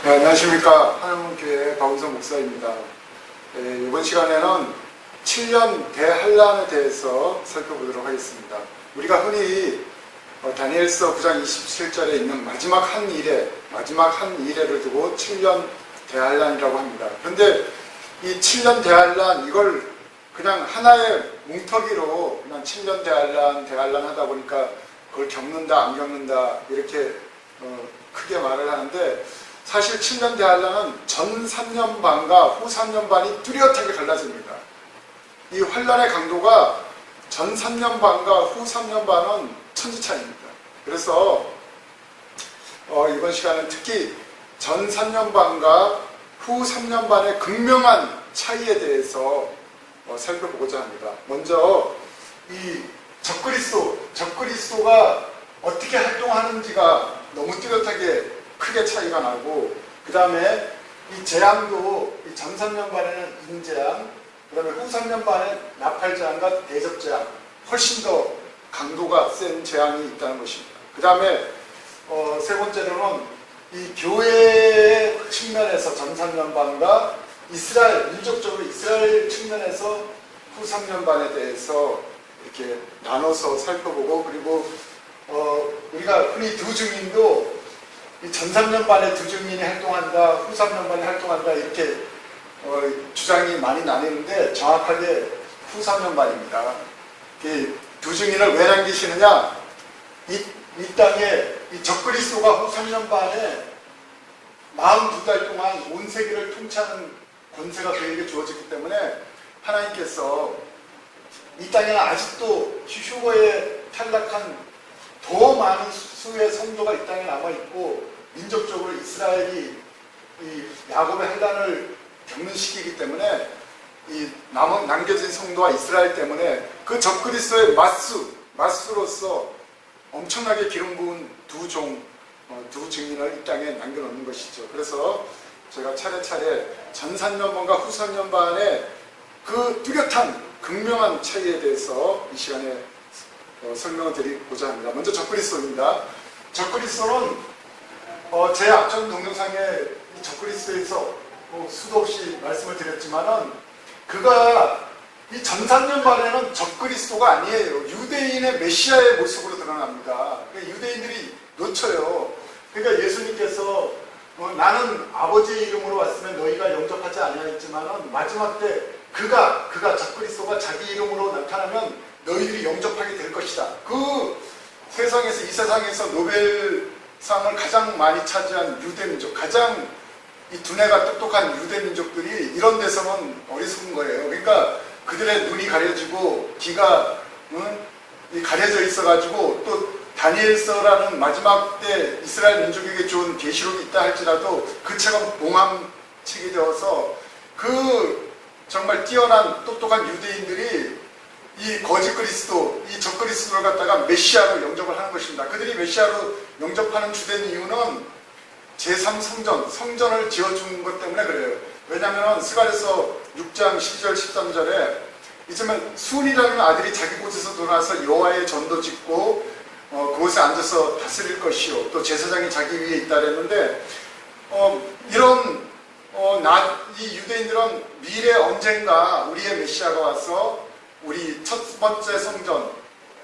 네, 안녕하십니까. 하나님교회 박은성 목사입니다. 이번 시간에는 7년 대환란에 대해서 살펴보도록 하겠습니다. 우리가 흔히 다니엘서 9장 27절에 있는 마지막 한 이래를 두고 7년 대환란이라고 합니다. 그런데 이 7년 대환란, 이걸 그냥 하나의 뭉터기로 그냥 7년 대환란 하다 보니까 그걸 겪는다 안 겪는다 이렇게 크게 말을 하는데, 사실 7년 대환란은 전 3년 반과 후 3년 반이 뚜렷하게 갈라집니다. 이 환란의 강도가 전 3년 반과 후 3년 반은 천지차이입니다. 그래서 이번 시간은 특히 전 3년 반과 후 3년 반의 극명한 차이에 대해서 살펴보고자 합니다. 먼저 이 적그리스도가 어떻게 활동하는지가 너무 뚜렷하게 크게 차이가 나고, 그 다음에 이 재앙도 이 전 3년 반에는 인재앙, 그 다음에 후 3년 반에 나팔재앙과 대접재앙, 훨씬 더 강도가 센 재앙이 있다는 것입니다. 그 다음에 세 번째로는 이 교회 측면에서 전 3년 반과 민족적으로 이스라엘 측면에서 후 3년 반에 대해서 이렇게 나눠서 살펴보고, 그리고 우리가 흔히 두 증인도 이 전 3년 반에 두 증인이 활동한다, 후 3년 반에 활동한다, 이렇게 주장이 많이 나뉘는데 정확하게 후 3년 반입니다. 두 증인을 왜 남기시느냐? 이 땅에 이 적그리스도가 후 3년 반에 42달 동안 온 세계를 통치하는 권세가 그에게 주어졌기 때문에 하나님께서 이 땅에는 아직도 휴거에 탈락한 더 많은 수의 성도가 이 땅에 남아있고, 민족적으로 이스라엘이 이 야곱의 환란을 겪는 시기이기 때문에 이 남겨진 성도와 이스라엘 때문에 그 적그리스도의 맞수로서 엄청나게 기름 부은 두 증인을 이 땅에 남겨놓는 것이죠. 그래서 제가 차례차례 전 3년 반과 후 3년 반의 그 뚜렷한 극명한 차이에 대해서 이 시간에 설명을 드리고자 합니다. 먼저 적그리스도입니다. 적그리스도는 제 앞전 동영상에 적그리스도에서 수도 없이 말씀을 드렸지만은, 그가 이 전 3년 반에는 적그리스도가 아니에요. 유대인의 메시아의 모습으로 드러납니다. 그러니까 유대인들이 놓쳐요. 그러니까 예수님께서 나는 아버지의 이름으로 왔으면 너희가 영접하지 아니하였지만은 마지막 때 그가 적그리스도가 자기 이름으로 나타나면 너희들이 영접하게 될 것이다. 이 세상에서 노벨상을 가장 많이 차지한 유대민족, 가장 이 두뇌가 똑똑한 유대민족들이 이런 데서는 어리석은 거예요. 그러니까 그들의 눈이 가려지고 귀가 가려져 있어가지고, 또 다니엘서라는 마지막 때 이스라엘 민족에게 좋은 계시록이 있다 할지라도 그 책은 몽함책이 되어서 정말 뛰어난 똑똑한 유대인들이 이 거짓 그리스도, 이 적그리스도를 갖다가 메시아로 영접을 하는 것입니다. 그들이 메시아로 영접하는 주된 이유는 성전을 지어준 것 때문에 그래요. 왜냐하면 스가랴서 6장 12절 13절에 이제는 순이라는 아들이 자기 곳에서 돌아와서 여호와의 전도 짓고 그곳에 앉아서 다스릴 것이요, 또 제사장이 자기 위에 있다 그랬는데, 이 유대인들은 미래 언젠가 우리의 메시아가 와서 우리 첫 번째 성전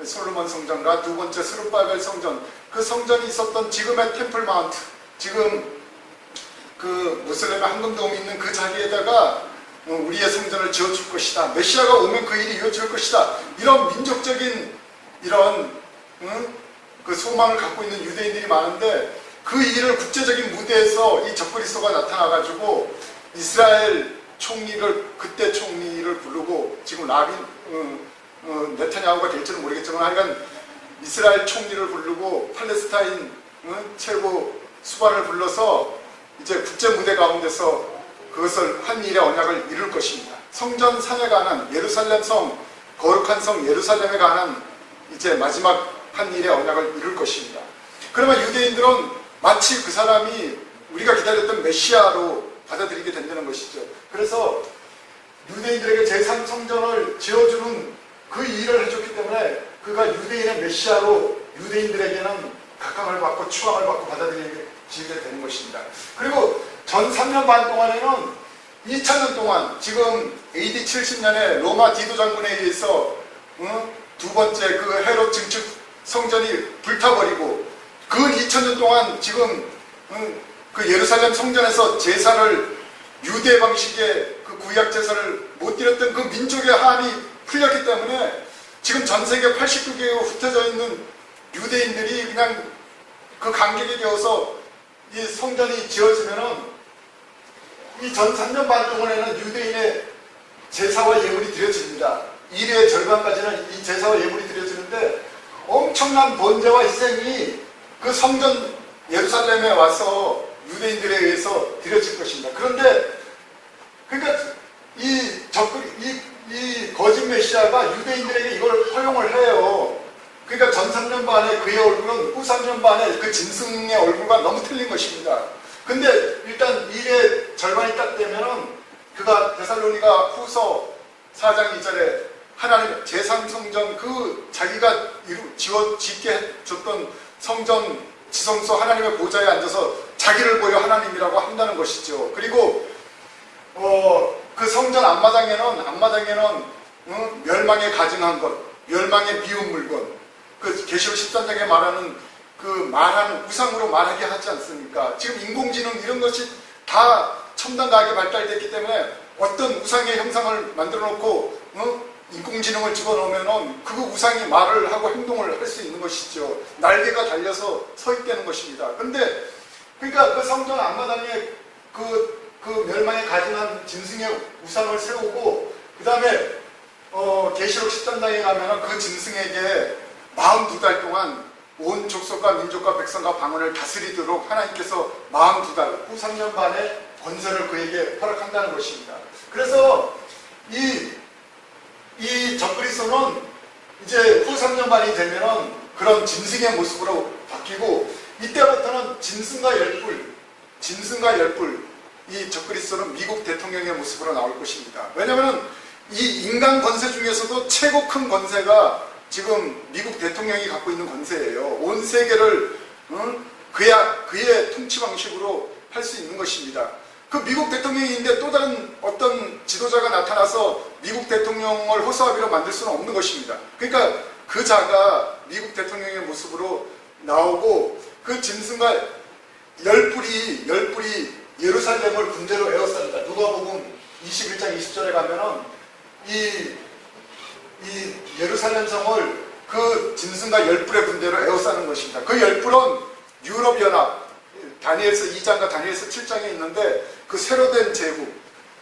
솔로몬 성전과 두 번째 스룹바벨 성전, 그 성전이 있었던 지금의 템플 마운트, 지금 그 무슬림의 황금돔이 있는 그 자리에다가 우리의 성전을 지어줄 것이다. 메시아가 오면 그 일이 이루어질 것이다. 이런 민족적인 그 소망을 갖고 있는 유대인들이 많은데, 그 일을 국제적인 무대에서 이 적그리스도가 나타나가지고 이스라엘 그때 총리를 부르고, 지금 네타냐후가 될지는 모르겠지만 하여간 이스라엘 총리를 부르고 팔레스타인 최고 수반을 불러서 이제 국제 무대 가운데서 그것을 한 일의 언약을 이룰 것입니다. 성전 산에 관한 예루살렘 성, 거룩한 성 예루살렘에 관한 이제 마지막 한 일의 언약을 이룰 것입니다. 그러면 유대인들은 마치 그 사람이 우리가 기다렸던 메시아로 받아들이게 된다는 것이죠. 그래서 유대인들에게 제3성전을 지어주는 그 일을 해줬기 때문에 그가 유대인의 메시아로 유대인들에게는 탁함을 받고 추앙을 받고 받아들이게 되는 것입니다. 그리고 전 3년 반 동안에는 2000년 동안 지금 AD 70년에 로마 디도 장군에 의해서 두 번째 그 헤롯 증축 성전이 불타버리고 그 2000년 동안 지금 그 예루살렘 성전에서 제사를 유대 방식의 그 구약 제사를 못 드렸던 그 민족의 한이 풀렸기 때문에 지금 전 세계 89개국 흩어져 있는 유대인들이 그냥 그 간격에 겨워서 이 성전이 지어지면은 이 전 3년 반 동안에는 유대인의 제사와 예물이 드려집니다. 일의 절반까지는 이 제사와 예물이 드려지는데 엄청난 번제와 희생이 그 성전 예루살렘에 와서 유대인들에 의해서 드려질 것입니다. 그런데 그러니까 이 거짓 메시아가 유대인들에게 이걸 허용을 해요. 그러니까 전 3년 반에 그의 얼굴은 후 3년 반에 그 짐승의 얼굴과 너무 틀린 것입니다. 근데 일단 일의 절반이 딱 되면은 그가 데살로니가 후서 4장 2절에 하나님 제3성전 그 자기가 짓게 해줬던 성전 지성소 하나님의 보좌에 앉아서 자기를 보여 하나님이라고 한다는 것이죠. 그리고 그 성전 앞마당에는 멸망에 가증한 것, 멸망에 미운 물건, 그 계시록 13장에 말하는 우상으로 말하게 하지 않습니까? 지금 인공지능 이런 것이 다 첨단과학이 발달됐기 때문에 어떤 우상의 형상을 만들어 놓고 인공지능을 집어넣으면 그 우상이 말을 하고 행동을 할 수 있는 것이죠. 날개가 달려서 서 있다는 것입니다. 그런데 그러니까 그 성전 앞마당에 그 멸망에 가증한 짐승의 우상을 세우고 그 다음에 계시록 13장에 가면 그 짐승에게 42달 동안 온 족속과 민족과 백성과 방언을 다스리도록 하나님께서 42달 후 3년 반의 권세를 그에게 허락한다는 것입니다. 그래서 이 적그리스도는 이제 후 3년 반이 되면은 그런 짐승의 모습으로 바뀌고 이때부터는 짐승과 열불 이 적그리스도는 미국 대통령의 모습으로 나올 것입니다. 왜냐하면 이 인간 권세 중에서도 최고 큰 권세가 지금 미국 대통령이 갖고 있는 권세예요. 온 세계를 그의 통치 방식으로 할 수 있는 것입니다. 그 미국 대통령인데 또 다른 어떤 지도자가 나타나서 미국 대통령을 호소하기로 만들 수는 없는 것입니다. 그러니까 그 자가 미국 대통령의 모습으로 나오고 그 짐승과 열불이 예루살렘을 군대로 에워쌉니다. 누가복음 21장 20절에 가면은 이 예루살렘 성을 그 짐승과 열불의 군대로 에워싸는 것입니다. 그 열불은 유럽연합, 다니엘서 2장과 다니엘서 7장에 있는데 그 새로 된 제국,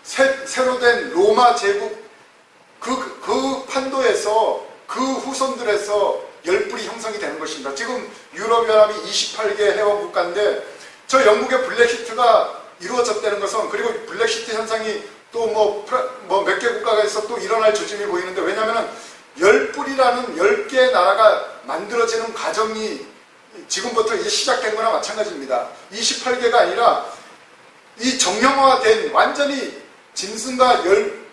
새로 된 로마 제국 그 판도에서 그 후손들에서 열불이 형성이 되는 것입니다. 지금 유럽연합이 28개 회원 국가인데 저 영국의 브렉시트가 이루어졌다는 것은 그리고 브렉시트 현상이 또 몇 개 국가에서 또 일어날 조짐이 보이는데 왜냐하면 열불이라는 10개의 나라가 만들어지는 과정이 지금부터 이제 시작된 거나 마찬가지입니다. 28개가 아니라 이 정형화된 완전히 짐승과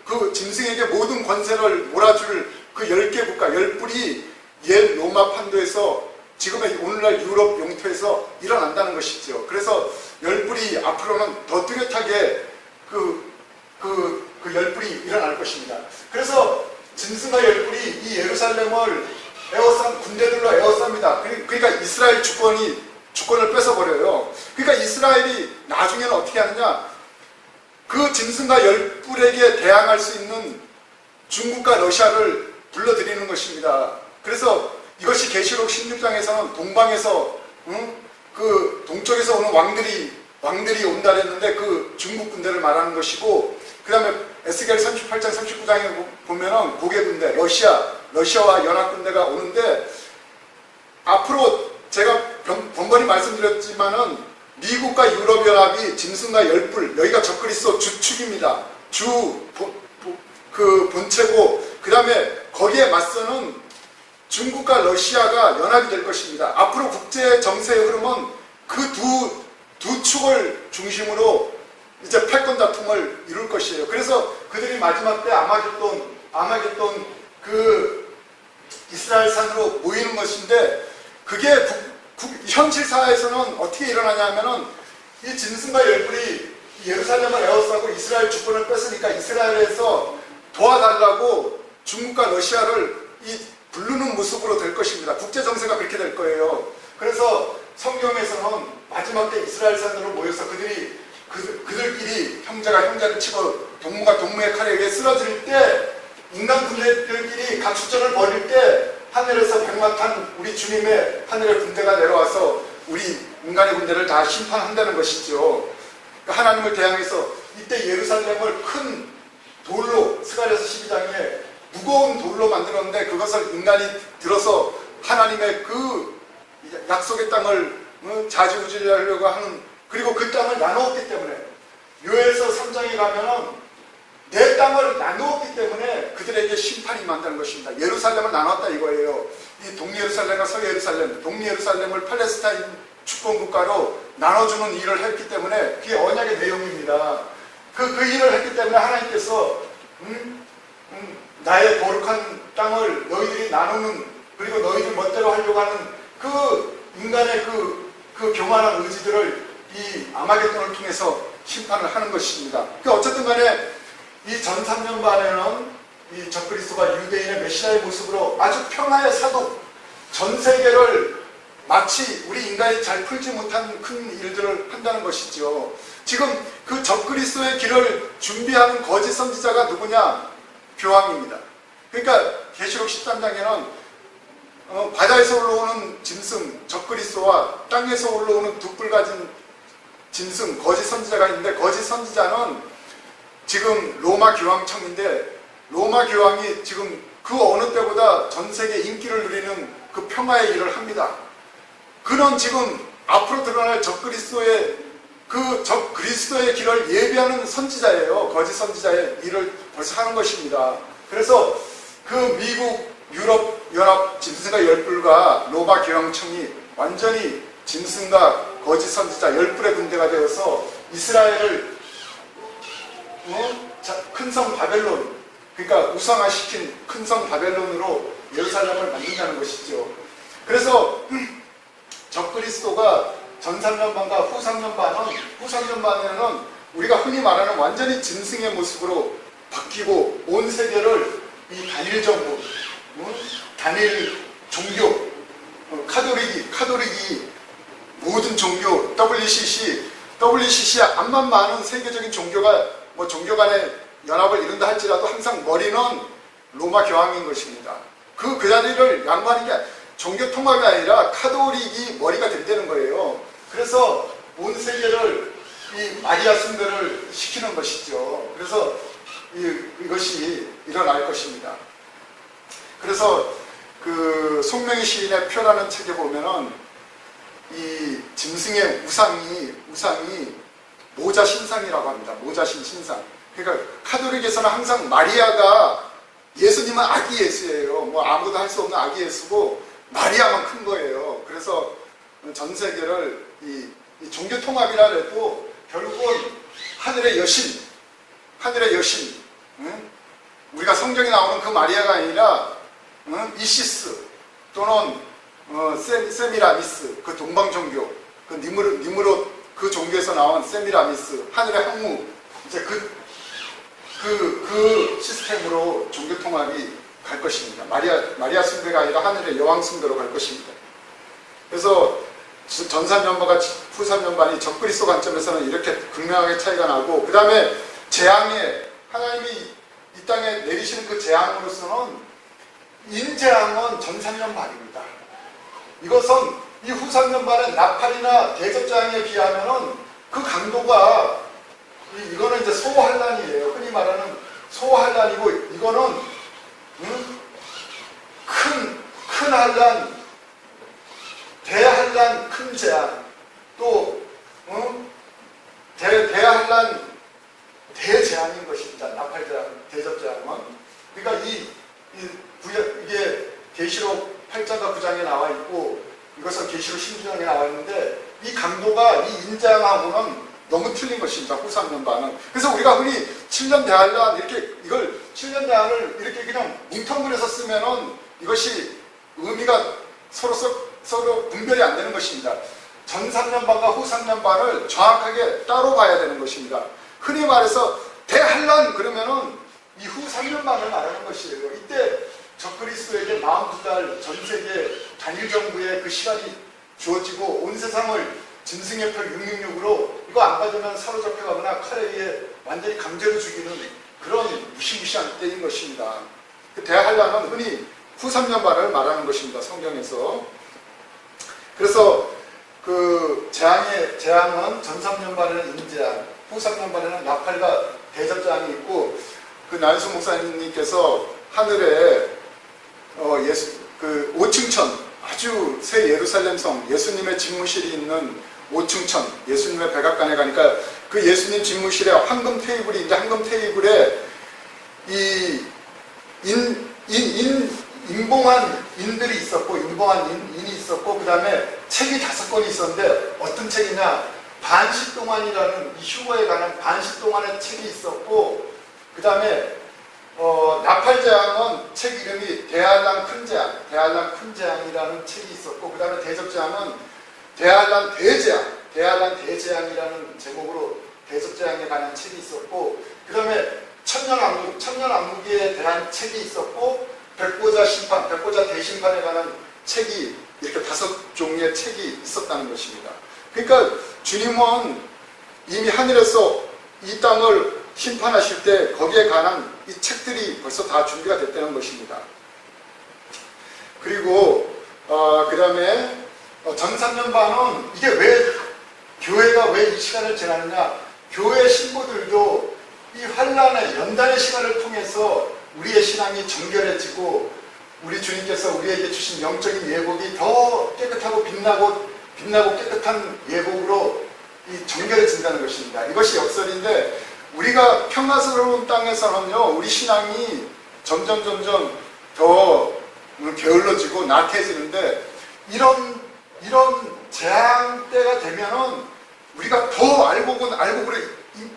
그 짐승에게 모든 권세를 몰아줄 그 10개 국가, 열불이 옛 로마 판도에서 지금의 오늘날 유럽 영토에서 일어난다는 것이죠. 그래서 열불이 앞으로는 더 뚜렷하게 그 열불이 일어날 것입니다. 그래서 짐승과 열불이 이 예루살렘을 군대들로 에워쌉니다. 그러니까 이스라엘 주권을 뺏어버려요. 그러니까 이스라엘이 나중에는 어떻게 하느냐? 그 짐승과 열불에게 대항할 수 있는 중국과 러시아를 불러들이는 것입니다. 그래서 이것이 계시록 16장에서는 동방에서 그 동쪽에서 오는 왕들이 온다 했는데 그 중국 군대를 말하는 것이고 그 다음에 에스겔 38장 39장에 보면은 고개 군대 러시아와 연합군대가 오는데 앞으로 제가 번번이 말씀드렸지만은 미국과 유럽연합이 짐승과 열불 여기가 적그리스도 주축입니다. 그 본체고 그 다음에 거기에 맞서는 중국과 러시아가 연합이 될 것입니다. 앞으로 국제 정세의 흐름은 그 두 축을 중심으로 이제 패권 다툼을 이룰 것이에요. 그래서 그들이 마지막 때 아마겟돈 그 이스라엘 산으로 모이는 것인데 그게 현실 사회에서는 어떻게 일어나냐면은 이 짐승과 열불이 예루살렘을 에워싸고 이스라엘 주권을 뺐으니까 이스라엘에서 도와달라고 중국과 러시아를 부르는 모습으로 될 것입니다. 국제 정세가 그렇게 될 거예요. 그래서 성경에서는 마지막 때 이스라엘 산으로 모여서 그들끼리 형제가 형제를 치고 동무가 동무의 칼에 의해 쓰러질 때, 인간 군대들끼리 각축전을 벌일 때 하늘에서 백마탄 우리 주님의 하늘의 군대가 내려와서 우리 인간의 군대를 다 심판한다는 것이죠. 그러니까 하나님을 대항해서 이때 예루살렘을 큰 돌로, 스가랴서 12장에 무거운 돌로 만들었는데 그것을 인간이 들어서 하나님의 그 약속의 땅을 좌지우지하려고 하는, 그리고 그 땅을 나누었기 때문에, 요엘서 3장에 가면은 내 땅을 나누었기 때문에 그들에게 심판이 임한다는 것입니다. 예루살렘을 나눴다 이거예요. 이 동예루살렘과 서예루살렘, 동예루살렘을 팔레스타인 주권국가로 나눠주는 일을 했기 때문에 그게 언약의 내용입니다. 그 일을 했기 때문에 하나님께서 나의 거룩한 땅을 너희들이 나누는, 그리고 너희들 멋대로 하려고 하는 그 인간의 그 교만한 의지들을 이 아마겟돈을 통해서 심판을 하는 것입니다. 어쨌든 간에 이 전 3년 반에는 이 적그리스도가 유대인의 메시아의 모습으로 아주 평화의 사도, 전 세계를 마치 우리 인간이 잘 풀지 못한 큰 일들을 한다는 것이죠. 지금 그 적그리스도의 길을 준비하는 거짓 선지자가 누구냐? 교황입니다. 그러니까 계시록 13장에는 바다에서 올라오는 짐승 적그리스도와 땅에서 올라오는 두 뿔 가진 짐승 거짓 선지자가 있는데, 거짓 선지자는 지금 로마 교황청인데, 로마 교황이 지금 그 어느 때보다 전 세계 인기를 누리는 그 평화의 일을 합니다. 그는 지금 앞으로 드러날 적그리스도의 그리스도의 길을 예비하는 선지자예요. 거짓 선지자의 일을 벌써 하는 것입니다. 그래서 그 미국 유럽 연합 짐승과 열불과 로마 교황청이 완전히 짐승과 거짓 선지자 열불의 군대가 되어서 이스라엘을 큰 성 바벨론, 그러니까 우상화시킨 큰 성 바벨론으로 예루살렘을 만든다는 것이죠. 그래서 적그리스도가 전 3년반과 후 3년반은, 후 3년반에는 우리가 흔히 말하는 완전히 짐승의 모습으로 바뀌고 온 세계를 이 단일 정부, 단일 종교, 카톨릭이 모든 종교, WCC 암만 많은 세계적인 종교가 종교 간의 연합을 이룬다 할지라도 항상 머리는 로마 교황인 것입니다. 그 자리를 양보하는 게 종교 통합이 아니라 카톨릭이 머리가 된다는 거예요. 그래서 온 세계를 이 마리아 숭배를 시키는 것이죠. 그래서 이것이 일어날 것입니다. 그래서 그 송명희 시인의 표라는 책에 보면은 이 짐승의 우상이 모자 신상이라고 합니다. 모자 신상. 그러니까 카톨릭에서는 항상 마리아가, 예수님은 아기 예수예요. 아무도 할 수 없는 아기 예수고 마리아만 큰 거예요. 그래서 전 세계를 이 종교 통합이라 해도 결국은 하늘의 여신, 우리가 성경에 나오는 그 마리아가 아니라 이시스 또는 세미라미스, 그 동방 종교, 그 니무롯 그 종교에서 나온 세미라미스, 하늘의 항무, 이제 그 시스템으로 종교 통합이 갈 것입니다. 마리아 숭배가 아니라 하늘의 여왕 숭배로 갈 것입니다. 그래서 전 3년반과 후 3년반이 적그리스도 관점에서는 이렇게 극명하게 차이가 나고, 그 다음에 재앙에, 하나님이 이 땅에 내리시는 그 재앙으로서는 인재앙은 전 3년반입니다. 이것은 이 후 3년반의 나팔이나 대접재앙에 비하면은 그 강도가, 이거는 이제 소환란이에요. 흔히 말하는 소환란이고, 이거는 큰 환란, 대환란, 큰 재앙, 또 대환란, 대재앙인 것입니다. 나팔재앙, 대접재앙은. 그러니까 이게 계시록 8장과 9장에 나와 있고, 이것은 계시록 16장에 나와 있는데, 이 강도가 이 인재앙하고는 너무 틀린 것입니다. 후 3년반은. 그래서 우리가 흔히 7년 대환란, 이걸 7년 대환을 이렇게 그냥 뭉텅그려서 쓰면은 이것이 의미가 서로서 서로 분별이 안 되는 것입니다. 전 3년반과 후 3년반을 정확하게 따로 봐야 되는 것입니다. 흔히 말해서 대환란 그러면은 이후 3년반을 말하는 것이에요. 이때 적그리스도에게 42달 전 세계 단일 정부의 그 시간이 주어지고 온 세상을 짐승의 표 666으로 이거 안 받으면 사로잡혀가거나 칼에 의해 완전히 강제로 죽이는 그런 무시무시한 때인 것입니다. 그 대환란은 흔히 후 3년반을 말하는 것입니다. 성경에서. 그래서 그 재앙은 전 3년반에는 인재앙, 후 3년반에는 나팔과 대접장이 있고, 그 난수 목사님께서 하늘에 그 5층천, 아주 새 예루살렘 성, 예수님의 집무실이 있는 5층천, 예수님의 백악관에 가니까 그 예수님 집무실에 황금 테이블이 이제 황금 테이블에 이 인봉한 인들이 있었고, 인봉한 인이 있었고, 그 다음에 책이 5권이 있었는데, 어떤 책이냐, 반시동안이라는 이 휴거에 관한 반시동안의 책이 있었고, 그 다음에 나팔재앙은 책 이름이 대환란 큰 재앙이라는 책이 있었고, 그 다음에 대접재앙은 대환란 대재앙이라는 제목으로 대접재앙에 관한 책이 있었고, 그 다음에 천년왕국에 대한 책이 있었고, 백보자 심판, 백보자 대심판에 관한 책이 이렇게 5종류의 책이 있었다는 것입니다. 그러니까 주님은 이미 하늘에서 이 땅을 심판하실 때 거기에 관한 이 책들이 벌써 다 준비가 됐다는 것입니다. 그리고 그 다음에 전 3년반은 이게 왜 교회가 왜 이 시간을 지나느냐, 교회 신부들도 이 환란의 연단의 시간을 통해서 우리의 신앙이 정결해지고 우리 주님께서 우리에게 주신 영적인 예복이 더 깨끗하고 빛나고 깨끗한 예복으로 이 정결해진다는 것입니다. 이것이 역설인데, 우리가 평화스러운 땅에서는요, 우리 신앙이 점점 더 게을러지고 나태해지는데, 이런 재앙 때가 되면은 우리가 더 알곡으로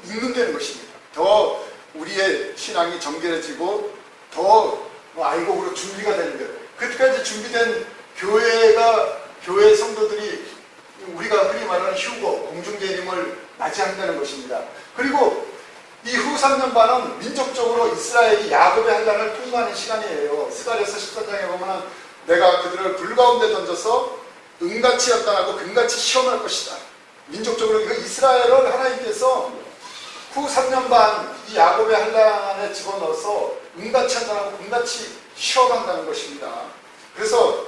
익는다는 것입니다. 더 우리의 신앙이 정결해지고 더 알곡으로 준비가 되는 거예요. 그때까지 준비된 교회 성도들이 우리가 흔히 말하는 휴거, 공중재림을 맞이한다는 것입니다. 그리고 이 후 3년반은 민족적으로 이스라엘이 야곱의 환란을 통과하는 시간이에요. 스가랴서 13장에 보면 내가 그들을 불 가운데 던져서 은같이 연단하고 금같이 시험할 것이다. 민족적으로 이스라엘을 하나님께서 후 3년반 이 야곱의 환란에 집어넣어서 은같이 연단하고 금같이 시험한다는 것입니다. 그래서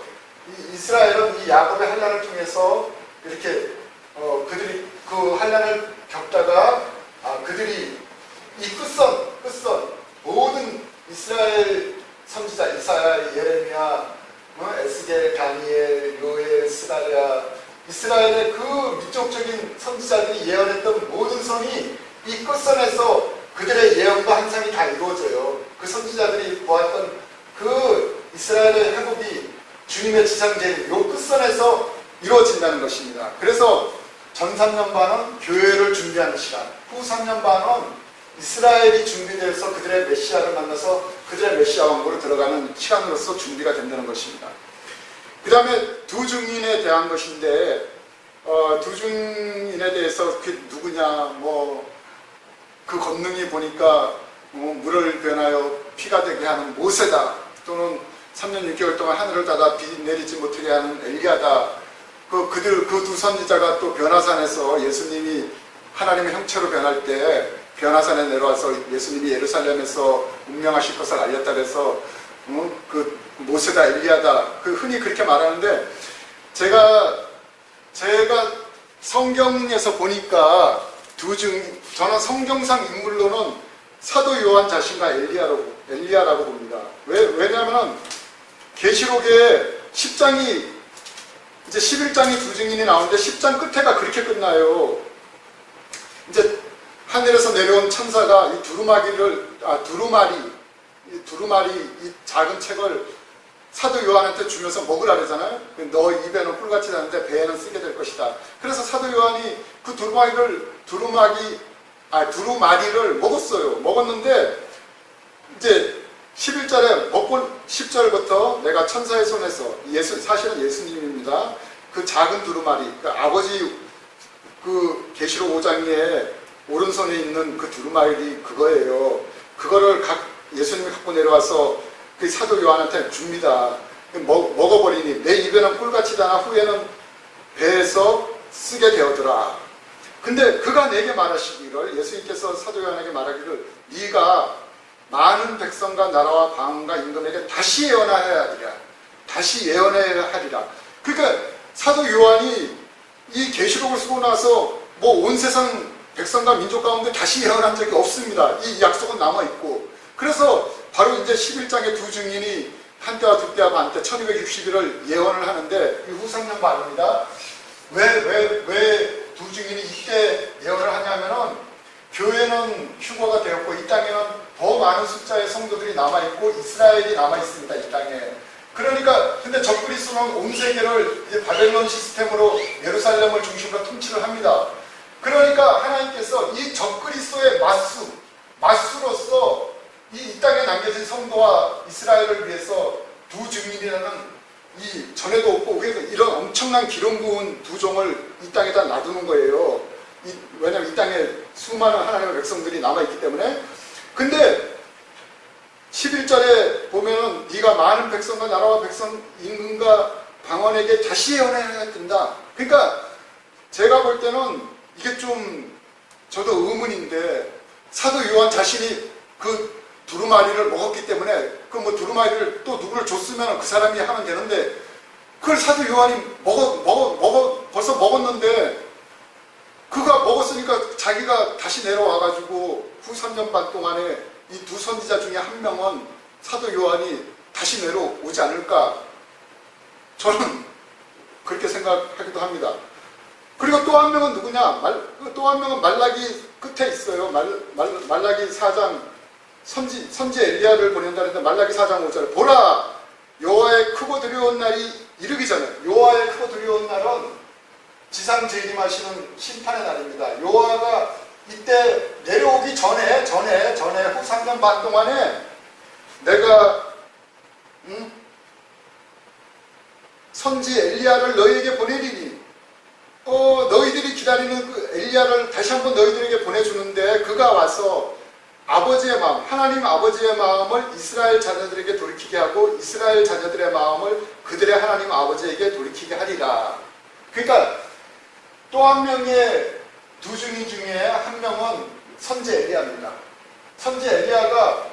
이스라엘은 이 야곱의 환란을 통해서 이렇게 그들이 그 환란을 겪다가 그들이 이 끝선 모든 이스라엘 선지자 이사야, 예레미야, 에스겔, 다니엘, 요엘, 스가랴, 이스라엘의 그 민족적인 선지자들이 예언했던 모든 선이 이 끝선에서 그들의 예언과 환상이 다 이루어져요. 그 선지자들이 보았던 그 이스라엘의 회복이 주님의 지상제일 요 끝선에서 이루어진다는 것입니다. 그래서 전 3년반은 교회를 준비하는 시간, 후 3년반은 이스라엘이 준비되어서 그들의 메시아를 만나서 그들의 메시아 왕국으로 들어가는 시간으로서 준비가 된다는 것입니다. 그 다음에 두 증인에 대한 것인데, 두 증인에 대해서 그 누구냐, 그 권능이 보니까 물을 변하여 피가 되게 하는 모세다, 또는 3년 6개월 동안 하늘을 닫아 비 내리지 못하게 하는 엘리야다. 그 두 선지자가 또 변화산에서 예수님이 하나님의 형체로 변할 때 변화산에 내려와서 예수님이 예루살렘에서 운명하실 것을 알렸다 그래서 그 모세다, 엘리야다, 흔히 그렇게 말하는데, 제가 성경에서 보니까 저는 성경상 인물로는 사도 요한 자신과 엘리야라고 봅니다. 왜냐하면 계시록에 10장이 이제 11장이 두 증인이 나오는데 10장 끝에가 그렇게 끝나요. 이제 하늘에서 내려온 천사가 이 두루마리 이 작은 책을 사도 요한한테 주면서 먹으라 그러잖아요. 너 입에는 꿀같이 나는데 배에는 쓰게 될 것이다. 그래서 사도 요한이 그 두루마리를 먹었어요. 먹었는데 이제 11절에 먹고 10절부터 내가 천사의 손에서 사실은 예수님입니다. 그 작은 두루마리, 그 아버지 그 계시록 5장에 오른손에 있는 그 두루마리 그거예요. 그거를 예수님이 갖고 내려와서 그 사도 요한한테 줍니다. 먹어버리니 내 입에는 꿀같이 다나 후에는 배에서 쓰게 되었더라. 근데 그가 내게 말하시기를, 예수님께서 사도 요한에게 말하기를, 네가 많은 백성과 나라와 방언과 임금에게 다시 예언하여야 하리라. 다시 예언해야 하리라. 그러니까 사도 요한이 이 계시록을 쓰고 나서 뭐 온 세상 백성과 민족 가운데 다시 예언한 적이 없습니다. 이 약속은 남아있고. 그래서 바로 이제 11장의 두 증인이 한때와 두때와 반때 1260일을 예언을 하는데, 이 후상년 말입니다. 왜 두 증인이 이때 예언을 하냐면은, 교회는 휴거가 되었고 이 땅에는 더 많은 숫자의 성도들이 남아있고 이스라엘이 남아있습니다. 이 땅에. 그러니까 근데 적그리스도는 온 세계를 이제 바벨론 시스템으로 예루살렘을 중심으로 통치를 합니다. 그러니까 하나님께서 이 적그리스도의 맞수로서 이 땅에 남겨진 성도와 이스라엘을 위해서 두 증인이라는 이 전에도 없고 그래서 이런 엄청난 기름 부은 두 종을 이 땅에다 놔두는 거예요. 왜냐하면 이 땅에 수많은 하나님의 백성들이 남아있기 때문에. 근데 11절에 보면은 네가 많은 백성과 나라와 백성 임금과 방언에게 다시 예언해야 된다. 그러니까 제가 볼 때는 이게 좀 저도 의문인데, 사도 요한 자신이 그 두루마리를 먹었기 때문에 그 뭐 두루마리를 또 누구를 줬으면 그 사람이 하면 되는데, 그걸 사도 요한이 벌써 먹었는데, 그가 먹었으니까 자기가 다시 내려와가지고 후 3년 반 동안에 이 두 선지자 중에 한 명은 사도 요한이 다시 내려오지 않을까, 저는 그렇게 생각하기도 합니다. 그리고 또 한 명은 누구냐? 또 한 명은 말라기 끝에 있어요. 말라기 4장 선지 엘리야를 보낸다는데, 말라기 4장 5절 보라, 여호와의 크고 두려운 날이 이르기 전에. 여호와의 크고 두려운 날은 지상 재림하시는 심판의 날입니다. 여호와가 이때 내려오기 전에 후 3년 반 동안에 내가 선지 엘리야를 너희에게 보내리니, 너희들이 기다리는 그 엘리야를 다시 한번 너희들에게 보내주는데, 그가 와서 아버지의 마음, 하나님 아버지의 마음을 이스라엘 자녀들에게 돌이키게 하고 이스라엘 자녀들의 마음을 그들의 하나님 아버지에게 돌이키게 하리라. 그러니까 또 한 명의 두 증인 중에 한 명은 선지 엘리야입니다. 선지 엘리야가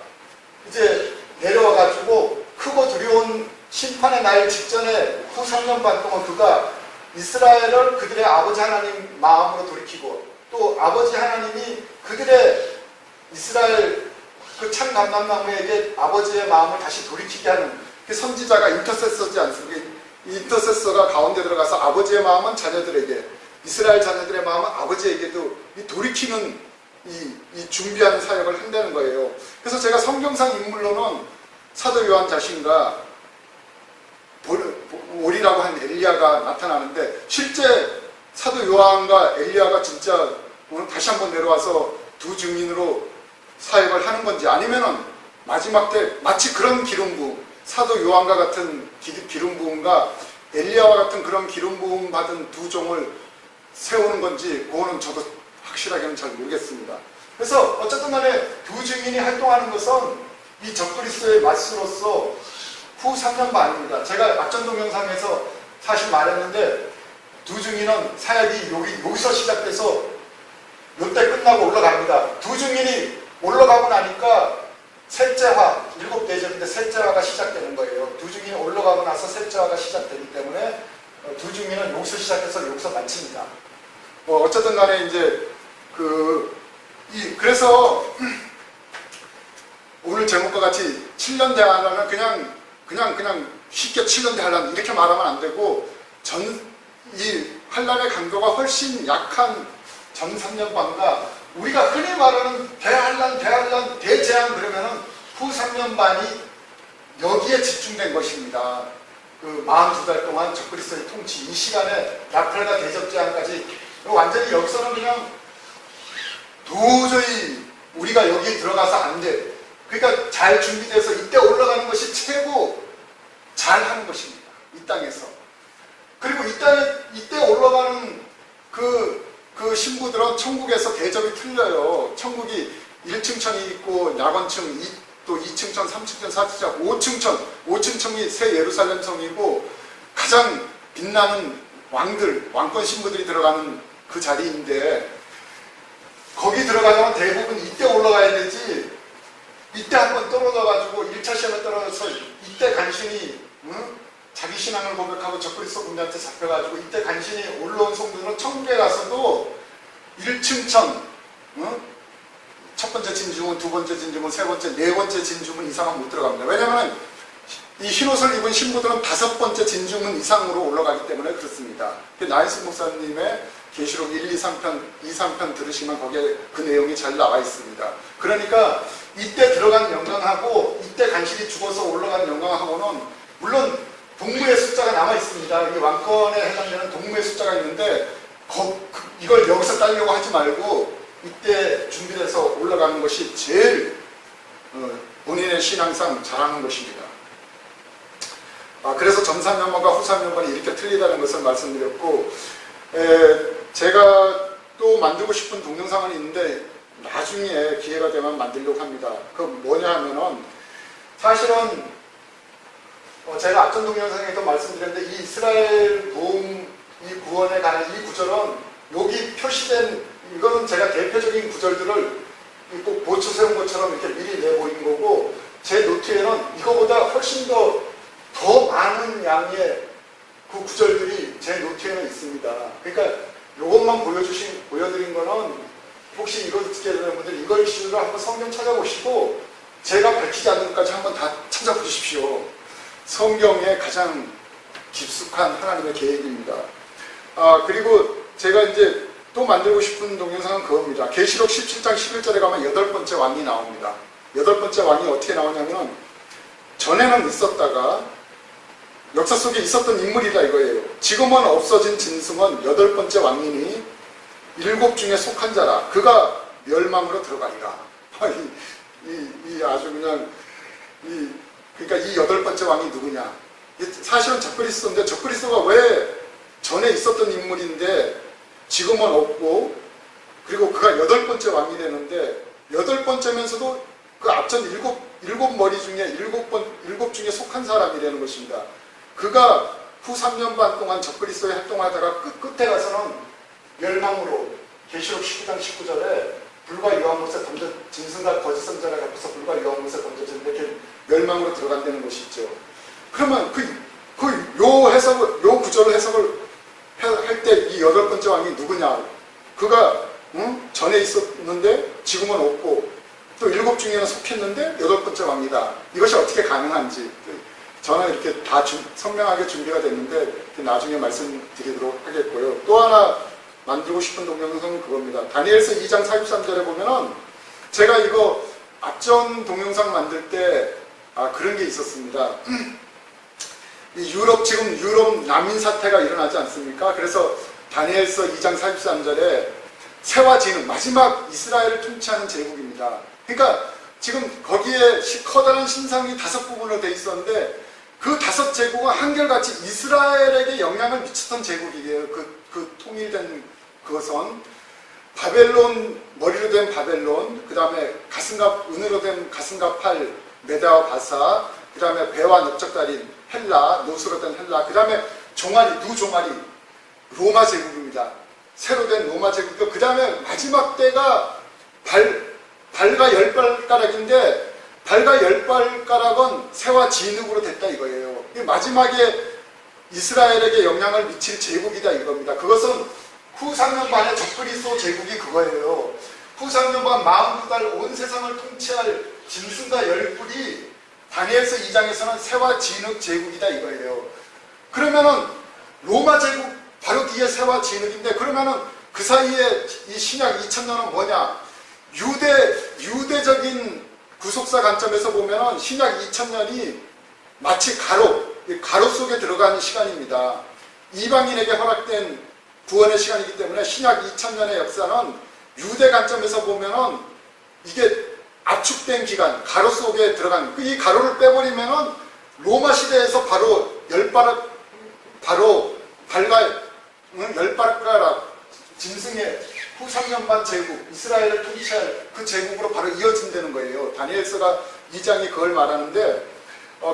이제 내려와가지고 크고 두려운 심판의 날 직전에 후 3년 반 동안 그가 이스라엘을 그들의 아버지 하나님 마음으로 돌이키고, 또 아버지 하나님이 그들의 이스라엘 그 참 감람나무에게 아버지의 마음을 다시 돌이키게 하는 그 선지자가 인터세서지 않습니까? 이 인터세서가 가운데 들어가서 아버지의 마음은 자녀들에게, 이스라엘 자녀들의 마음은 아버지에게도 이 돌이키는 이 준비하는 사역을 한다는 거예요. 그래서 제가 성경상 인물로는 사도 요한 자신과 오리라고 한 엘리야가 나타나는데, 실제 사도 요한과 엘리야가 진짜 오늘 다시 한번 내려와서 두 증인으로 사역을 하는 건지, 아니면은 마지막 때 마치 그런 기름 부음, 사도 요한과 같은 기름 부음과 엘리야와 같은 그런 기름 부음 받은 두 종을 세우는 건지, 그거는 저도 확실하게는 잘 모르겠습니다. 그래서 어쨌든 간에 두 증인이 활동하는 것은 이 적그리스도의 맞수로서 후 3년 반입니다. 제가 막전동영상에서 사실 말했는데, 두 증인은 사역이 여기서 시작돼서 요때 끝나고 올라갑니다. 두 증인이 올라가고 나니까 셋째화, 7대접인데 셋째화가 시작되는 거예요. 두 증인이 올라가고 나서 셋째화가 시작되기 때문에 두 증인은 여기서 시작해서 여기서 마칩니다. 어쨌든 간에 이제 그래서 오늘 제목과 같이 7년 대환란은 그냥 쉽게 7년 대환란 이렇게 말하면 안 되고, 이 환란의 강도가 훨씬 약한 전 3년반과 우리가 흔히 말하는 대환란, 대재앙 그러면은 후 3년 반이 여기에 집중된 것입니다. 그 42달 동안 적그리스도의 통치, 이 시간에 나팔과 대접재앙까지 완전히 여기서는 그냥 도저히 우리가 여기에 들어가서 안 돼. 그러니까 잘 준비돼서 이때 올라가는 것이 최고 잘하는 것입니다. 이 땅에서. 그리고 이때 올라가는 그 신부들은 천국에서 대접이 틀려요. 천국이 1층천이 있고 야건층, 또 2층천, 3층천, 4층천, 5층천, 5층천이 새 예루살렘 성이고 가장 빛나는 왕권 신부들이 들어가는 그 자리인데 거기 들어가려면 대부분 이때 올라가야 되지 이때 한번 떨어져가지고 1차 시험에 떨어져서 이때 간신히 자기 신앙을 고백하고 적그리스도 군대한테 잡혀가지고 이때 간신히 올라온 성도들은 천국에 가서도 1층천 첫 번째 진주문, 두 번째 진주문, 세 번째, 네 번째 진주문 이상은 못 들어갑니다. 왜냐하면 이 흰옷을 입은 신부들은 5번째 진주문 이상으로 올라가기 때문에 그렇습니다. 나인스 목사님의 계시록 1, 2, 3편, 2, 3편 들으시면 거기에 그 내용이 잘 나와 있습니다. 그러니까 이때 들어간 영광하고 이때 간신히 죽어서 올라간 영광하고는 물론 동무의 숫자가 남아 있습니다. 이 왕권에 해당되는 동무의 숫자가 있는데 이걸 여기서 따려고 하지 말고 이때 준비돼서 올라가는 것이 제일 본인의 신앙상 잘하는 것입니다. 그래서 전산면반과 후산면반이 이렇게 틀리다는 것을 말씀드렸고 제가 또 만들고 싶은 동영상은 있는데 나중에 기회가 되면 만들려고 합니다. 그 뭐냐 하면은 사실은 제가 앞전 동영상에도 말씀드렸는데 이 이스라엘 부흥, 이 구원에 관한 이 구절은 여기 표시된 이거는 제가 대표적인 구절들을 꼭 보초 세운 것처럼 이렇게 미리 내보인 거고 제 노트에는 이거보다 훨씬 더 많은 양의 그 구절들이 제 노트에는 있습니다. 그러니까 이것만 보여드린 거는 혹시 이걸 듣게 되는 분들 이걸 이슈로 한번 성경 찾아보시고 제가 밝히지 않는 것까지 한번 다 찾아보십시오. 성경의 가장 깊숙한 하나님의 계획입니다. 그리고 제가 이제 또 만들고 싶은 동영상은 그겁니다. 계시록 17장 11절에 가면 8번째 왕이 나옵니다. 8번째 왕이 어떻게 나오냐면 전에는 있었다가 역사 속에 있었던 인물이다 이거예요. 지금은 없어진 진승은 8번째 왕이니 7 중에 속한 자라. 그가 멸망으로 들어가리라. 이 아주 그냥 그러니까 이 8번째 왕이 누구냐? 사실은 적그리스도인데 적그리스도가 왜 전에 있었던 인물인데 지금은 없고 그리고 그가 8번째 왕이 되는데 8번째면서도 그 앞전 7 머리 중에 7 중에 속한 사람이 되는 것입니다. 그가 후 3년 반 동안 적그리스도에 활동하다가 끝에 가서는 멸망으로 계시록 19장 19절에 불과 유황 못에 던져 짐승과 거짓 선자가 잡혀서 불과 유황 못에 던져졌는데 이렇게 멸망으로 들어간다는 것이 있죠. 그러면 요 구절을 해석을 할 때 이 8번째 왕이 누구냐? 그가 전에 있었는데 지금은 없고 또 7 중에는 속했는데 8번째 왕이다. 이것이 어떻게 가능한지 저는 이렇게 다 선명하게 준비가 됐는데 나중에 말씀드리도록 하겠고요. 또 하나 만들고 싶은 동영상은 그겁니다. 다니엘서 2장 43절에 보면은 제가 이거 앞전 동영상 만들 때 그런 게 있었습니다. 지금 유럽 난민 사태가 일어나지 않습니까? 그래서 다니엘서 2장 43절에 새와 진흙, 마지막 이스라엘을 통치하는 제국입니다. 그러니까 지금 거기에 커다란 신상이 5부분으로 되어 있었는데 그 5 제국은 한결같이 이스라엘에게 영향을 미쳤던 제국이에요. 그 통일된 그것은 바벨론, 머리로 된 바벨론, 그 다음에 은으로 된 가슴과 팔, 메다와 바사, 그 다음에 배와 넓적다린 헬라, 노스로 된 헬라, 그 다음에 두 종아리, 로마 제국입니다. 새로 된 로마 제국도 그 다음에 마지막 때가 발과 10발가락인데 발과 10발가락은 새와 진흙으로 됐다 이거예요. 마지막에 이스라엘에게 영향을 미칠 제국이다 이겁니다. 그것은 후 3년 반에 적그리스도 제국이 그거예요. 후 3년 반 42달 온 세상을 통치할 짐승과 열불이 다니엘서 2장에서는 새와 진흙 제국이다 이거예요. 그러면은 로마 제국 바로 뒤에 새와 진흙인데 그러면은 그 사이에 이 신약 2000년은 뭐냐? 유대적인 구속사 관점에서 보면은 신약 2000년이 마치 가로 속에 들어가는 시간입니다. 이방인에게 허락된 구원의 시간이기 때문에 신약 2000년의 역사는 유대 관점에서 보면은 이게 압축된 기간, 가로 속에 들어간 이 가로를 빼버리면은 로마 시대에서 바로 열 발가락 짐승의 후 3년반 제국, 이스라엘을 통치할 그 제국으로 바로 이어진다는 거예요. 다니엘서가 2장이 그걸 말하는데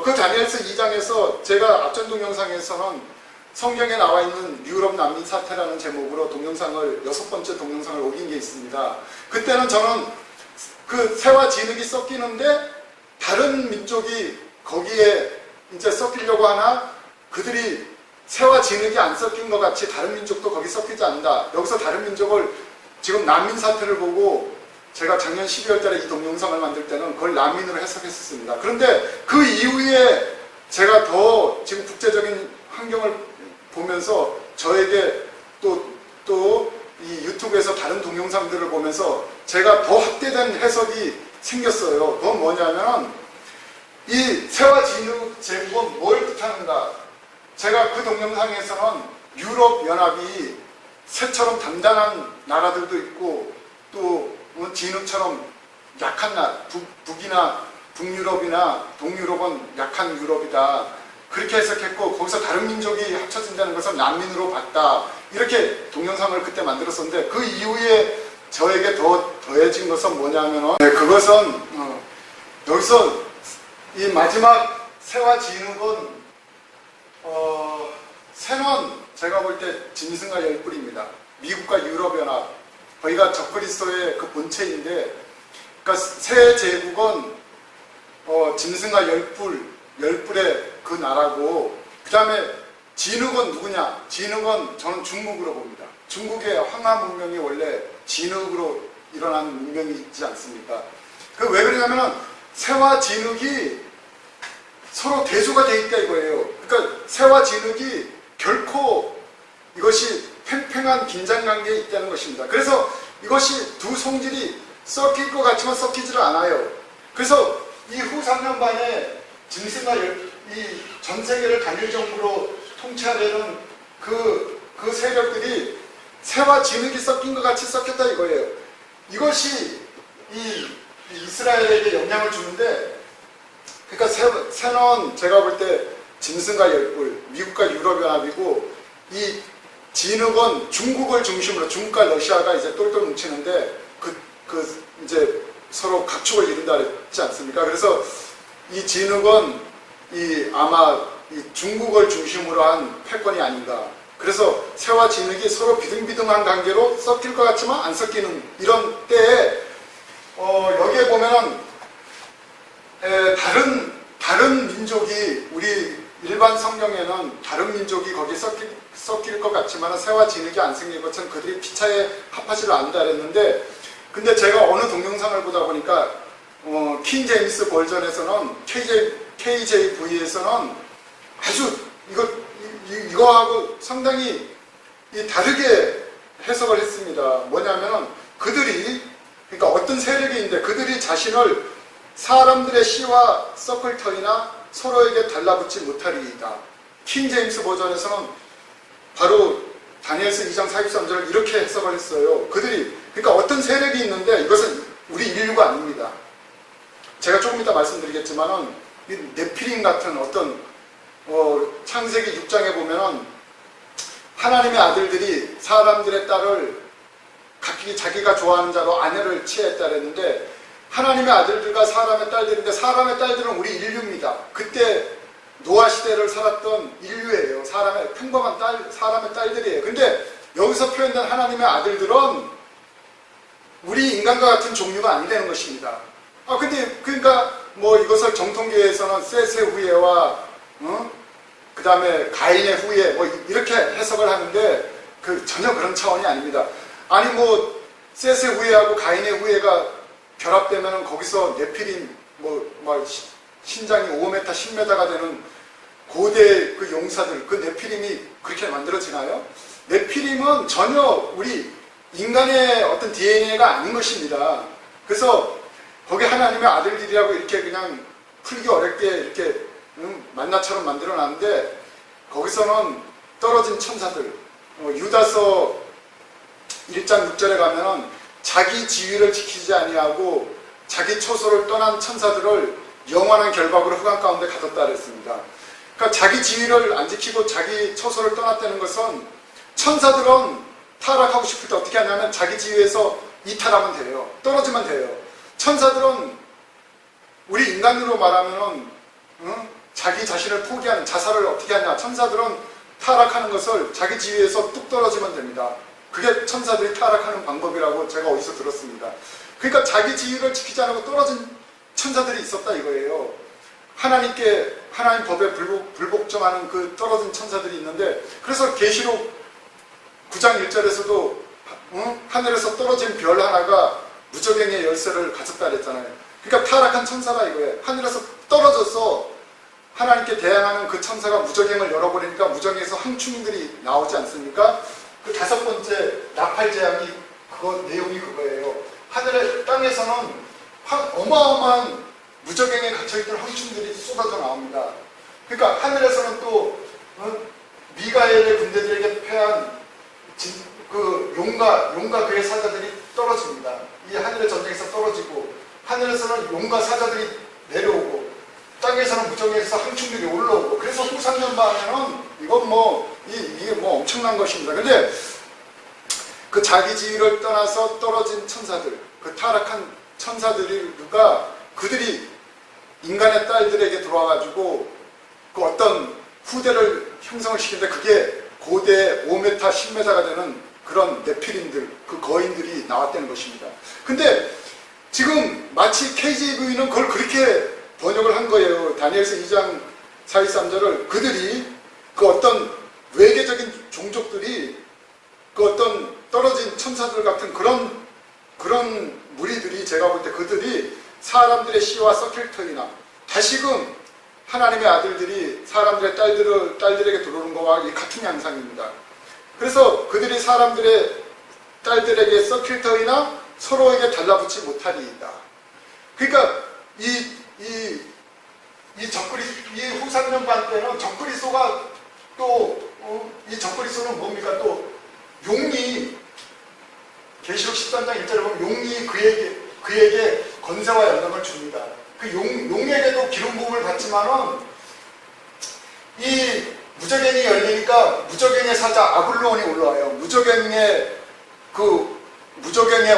그 다니엘서 2장에서 제가 앞전 동영상에서는 성경에 나와 있는 유럽 난민 사태라는 제목으로 동영상을 6번째 동영상을 올린 게 있습니다. 그때는 저는 그 새와 진흙이 섞이는데 다른 민족이 거기에 이제 섞이려고 하나 그들이 새와 진흙이 안 섞인 것 같이 다른 민족도 거기 섞이지 않는다. 여기서 다른 민족을 지금 난민 사태를 보고 제가 작년 12월 달에 이 동영상을 만들 때는 그걸 난민으로 해석했었습니다. 그런데 그 이후에 제가 더 지금 국제적인 환경을 보면서 저에게 또 이 유튜브에서 다른 동영상들을 보면서 제가 더 확대된 해석이 생겼어요. 그건 뭐냐면 이 새와 진흙 제국은 뭘 뜻하는가? 제가 그 동영상에서는 유럽 연합이 새처럼 단단한 나라들도 있고 또 진흙처럼 약한 나라, 북이나 북유럽이나 동유럽은 약한 유럽이다. 그렇게 해석했고 거기서 다른 민족이 합쳐진다는 것을 난민으로 봤다. 이렇게 동영상을 그때 만들었었는데 그 이후에 저에게 더 더해진 것은 뭐냐면은 그것은 여기서 이 마지막 새와 진흙은 새는 제가 볼 때 짐승과 열뿔입니다. 미국과 유럽연합 거기가 적그리스도의 그 본체인데 그러니까 새 제국은 짐승과 열뿔의 그 나라고 그 다음에 진흙은 누구냐? 진흙은 저는 중국으로 봅니다. 중국의 황하 문명이 원래 진흙으로 일어난 문명이 있지 않습니까? 그 왜 그러냐면은 새와 진흙이 서로 대조가 돼 있다 이거예요. 그러니까 새와 진흙이 결코 이것이 팽팽한 긴장관계에 있다는 것입니다. 그래서 이것이 두 성질이 섞일 것 같지만 섞이지를 않아요. 그래서 이 후 3년 반에 짐승과 이 전 세계를 단일정부로 통치하려는 그 세력들이 새와 진흙이 섞인 것 같이 섞였다 이거예요. 이것이 이 이스라엘에게 영향을 주는데 그러니까 새는 제가 볼 때 짐승과 열뿔, 미국과 유럽연합이고 이 진흙은 중국을 중심으로 중국과 러시아가 이제 똘똘 뭉치는데 이제 서로 각축을 이룬다 그랬지 않습니까? 그래서 이 진흙은 아마 이 중국을 중심으로 한 패권이 아닌가. 그래서 새와 진흙이 서로 비등비등한 관계로 섞일 것 같지만 안 섞이는 이런 때에 여기에 보면은 다른 민족이 우리 일반 성경에는 다른 민족이 거기 섞일 것 같지만 새와 진흙이 안 생긴 것처럼 그들이 피차에 합하지를 않는다 그랬는데 근데 제가 어느 동영상을 보다 보니까 킹 제임스 버전에서는 KJV에서는 아주 이거하고 상당히 다르게 해석을 했습니다. 뭐냐면은 그러니까 어떤 세력이 있는데 그들이 자신을 사람들의 씨와 섞을 터이나 서로에게 달라붙지 못하리이다. 킹 제임스 버전에서는 바로 다니엘서 2장 43절을 이렇게 해석을 했어요. 그러니까 어떤 세력이 있는데 이것은 우리 인류가 아닙니다. 제가 조금 이따 말씀드리겠지만은 이 네피림 같은 어떤 창세기 6장에 보면은 하나님의 아들들이 사람들의 딸을 각기 자기가 좋아하는 자로 아내를 취했다 그랬는데 하나님의 아들들과 사람의 딸들인데 사람의 딸들은 우리 인류입니다. 그때 노아 시대를 살았던 인류예요. 평범한 사람의 딸들이에요. 근데 여기서 표현된 하나님의 아들들은 우리 인간과 같은 종류가 아니라는 것입니다. 그러니까 이것을 정통교회에서는 셋의 후예와 그 다음에 가인의 후예 이렇게 해석을 하는데 전혀 그런 차원이 아닙니다. 아니 셋의 후예하고 가인의 후예가 결합되면 거기서 네피림 신장이 5m, 10m가 되는 고대 그 용사들 그 네피림이 그렇게 만들어지나요? 네피림은 전혀 우리 인간의 어떤 DNA가 아닌 것입니다. 그래서 거기 하나님의 아들들이라고 이렇게 그냥 풀기 어렵게 이렇게 만나처럼 만들어놨는데 거기서는 떨어진 천사들 유다서 1장 6절에 가면은 자기 지위를 지키지 아니하고 자기 처소를 떠난 천사들을 영원한 결박으로 흑암 가운데 가뒀다 그랬습니다. 그러니까 자기 지위를 안 지키고 자기 처소를 떠났다는 것은 천사들은 타락하고 싶을 때 어떻게 하냐면 자기 지위에서 이탈하면 돼요. 떨어지면 돼요. 천사들은 우리 인간으로 말하면은 자기 자신을 포기하는 자살을 어떻게 하냐. 천사들은 타락하는 것을 자기 지위에서 뚝 떨어지면 됩니다. 그게 천사들이 타락하는 방법이라고 제가 어디서 들었습니다. 그러니까 자기 지위를 지키지 않고 떨어진 천사들이 있었다 이거예요. 하나님 법에 불복종하는 그 떨어진 천사들이 있는데, 그래서 계시록 9장 1절에서도 하늘에서 떨어진 별 하나가 무저갱의 열쇠를 가졌다 그랬잖아요. 그러니까 타락한 천사가 이거예요. 하늘에서 떨어져서 하나님께 대항하는 그 천사가 무저갱을 열어버리니까 무저갱에서 항충들이 나오지 않습니까? 그 5번째 나팔 재앙이 내용이 그거예요. 땅에서는 어마어마한 무저갱에 갇혀있던 항충들이 쏟아져 나옵니다. 그러니까 하늘에서는 또 미가엘의 군대들에게 패한 그 용과 그의 사자들이 떨어집니다. 이 하늘의 전쟁에서 떨어지고, 하늘에서는 용과 사자들이 내려오고, 땅에서는 무저갱에서 항충들이 올라오고, 그래서 후상년반에는 이건 이게 엄청난 것입니다. 근데 그 자기 지위를 떠나서 떨어진 천사들, 그 타락한 천사들과 그들이 인간의 딸들에게 들어와가지고 그 어떤 후대를 형성을 시키는데, 그게 고대 5m, 10m가 되는 그런 네피림들, 그 거인들이 나왔다는 것입니다. 근데 지금 마치 KJV는 그걸 그렇게 번역을 한 거예요. 다니엘서 2장 4, 2, 3절을 그들이 그 어떤 외계적인 종족들이 그 어떤 떨어진 천사들 같은 그런 무리들이, 제가 볼 때 그들이 사람들의 씨와 섞일 터이나 다시금 하나님의 아들들이 사람들의 딸들에게 들어오는 것과 같은 양상입니다. 그래서 그들이 사람들의 딸들에게 섞일 터이나 서로에게 달라붙지 못하리이다. 그러니까 이 후상년반 때는 적그리스도가 또 이 적그리스도는 뭡니까? 또 용이, 계시록 13장 1절에 보면 용이 그에게 권세와 영광을 줍니다. 그 용에게도 기름 부음을 받지만은 이 무저갱이 열리니까 무저갱의 사자 아블로온이 올라와요. 무저갱의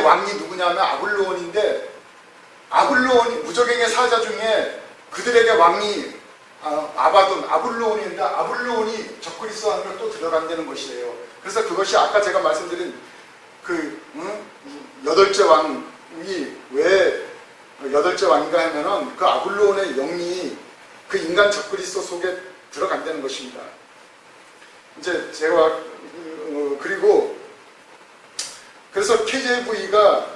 왕이 누구냐면 아블로온인데, 무저갱의 사자 중에 그들에게 왕이 아바돈, 아블로온인데, 아블로온이 적그리스도 안으로 또 들어간다는 것이에요. 그래서 그것이 아까 제가 말씀드린 그 8째 왕이 왜 8째 왕인가 하면은 그 아블로온의 영이 그 인간 적그리스도 속에 들어간다는 것입니다. 이제 제가 그리고 그래서 KJV가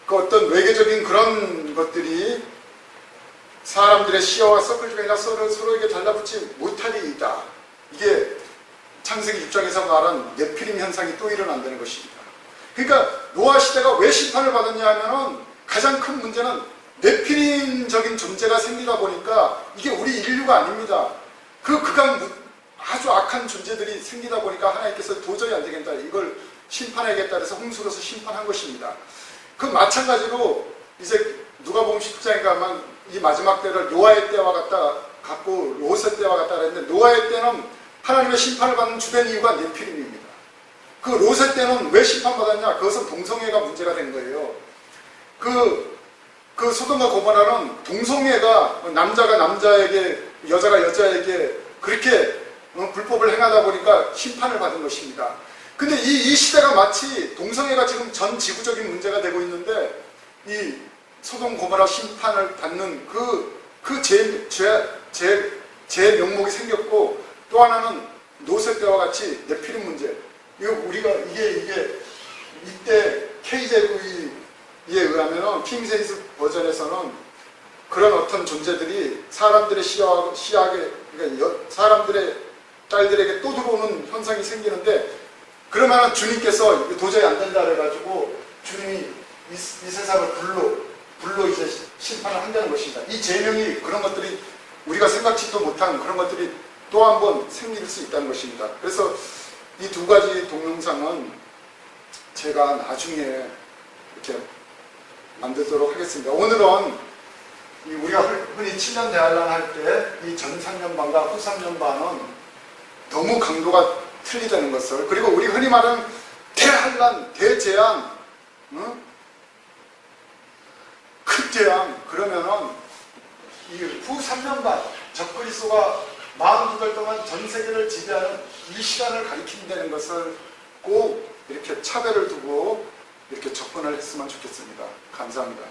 그 어떤 외계적인 그런 것들이 사람들의 시야와 섞을 중에 아니라 서로에게 달라붙지 못하리이다. 이게 창세기 6장에서 말한 네피림 현상이 또 일어난다는 것입니다. 그러니까 노아 시대가 왜 심판을 받았냐 하면은 가장 큰 문제는 네피림적인 존재가 생기다 보니까 이게 우리 인류가 아닙니다. 그간 아주 악한 존재들이 생기다 보니까 하나님께서 도저히 안 되겠다, 이걸 심판하겠다 해서 홍수로서 심판한 것입니다. 그 마찬가지로 이제 누가복음 19장인가 아마 이 마지막 때를 노아의 때와 같고 롯의 때와 같다 그랬는데, 노아의 때는 하나님의 심판을 받는 주된 이유가 네피림입니다. 그 롯의 때는 왜 심판받았냐? 그것은 동성애가 문제가 된 거예요. 그 소돔과 고모라는 동성애가 남자가 남자에게, 여자가 여자에게 그렇게 불법을 행하다 보니까 심판을 받은 것입니다. 근데 이 시대가 마치 동성애가 지금 전 지구적인 문제가 되고 있는데, 이 소돔 고모라 심판을 받는 제 명목이 생겼고, 또 하나는 롯의 때와 같이 네피림 문제. 이게 이때 KJV에 의하면은 킹제임스 버전에서는 그런 어떤 존재들이 사람들의 시야에 그러니까 사람들의 딸들에게 또 들어오는 현상이 생기는데, 그러면은 주님께서 도저히 안 된다 그래가지고 주님이 이 세상을 불로 이제 심판을 한다는 것입니다. 이 제명이 그런 것들이 우리가 생각지도 못한 그런 것들이 또 한 번 생길 수 있다는 것입니다. 그래서 이 두 가지 동영상은 제가 나중에 이렇게 만들도록 하겠습니다. 오늘은 우리가 흔히 7년 대환란 할 때 이 전 3년반과 후 3년반은 너무 강도가 틀리다는 것을, 그리고 우리 흔히 말하는 대환란, 대재앙, 극재앙, 그러면은 이 후 3년반 적그리스도가 42달 동안 전 세계를 지배하는 이 시간을 가리킨다는 것을 꼭 이렇게 차별을 두고 이렇게 접근을 했으면 좋겠습니다. 감사합니다.